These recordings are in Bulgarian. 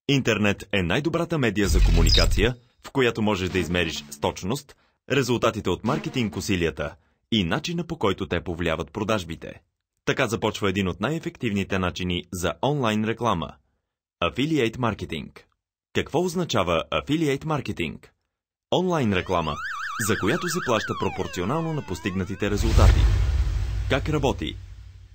Интернет е най-добрата медия за комуникация, в която можеш да измериш с точност резултатите от маркетинг усилията и начина, по който те повлияват продажбите. Така започва един от най-ефективните начини за онлайн реклама – Affiliate маркетинг. Какво означава Affiliate маркетинг? Онлайн реклама, за която се плаща пропорционално на постигнатите резултати. Как работи?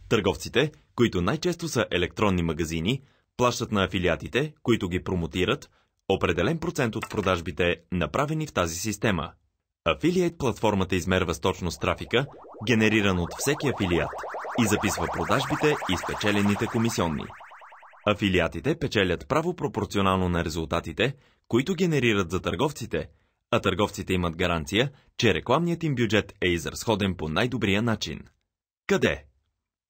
Търговците, които най-често са електронни магазини, плащат на афилиатите, които ги промотират, определен процент от продажбите, направени в тази система. Affiliate платформата измерва с точност трафика, генериран от всеки афилиат, и записва продажбите и спечелените комисионни. Афилиатите печелят право пропорционално на резултатите, които генерират за търговците, а търговците имат гаранция, че рекламният им бюджет е изразходен по най-добрия начин. Къде?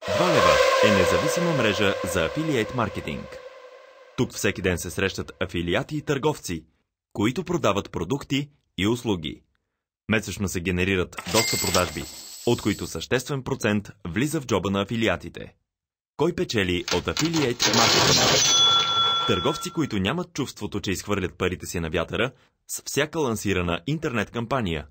2 лева е независима мрежа за Affiliate маркетинг. Тук всеки ден се срещат афилиати и търговци, които продават продукти и услуги. Месечно се генерират доста продажби, от които съществен процент влиза в джоба на афилиатите. Кой печели от Affiliate маркетинг? Търговци, които нямат чувството, че изхвърлят парите си на вятъра с всяка лансирана интернет кампания.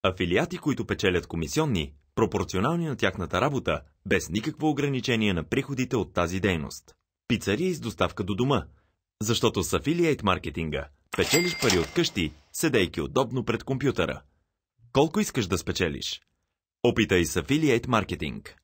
Афилиати, които печелят комисионни, пропорционални на тяхната работа, без никакво ограничение на приходите от тази дейност. Пицария с доставка до дома, защото с Affiliate маркетинга печелиш пари от къщи, седейки удобно пред компютъра. Колко искаш да спечелиш? Опитай с Affiliate маркетинг.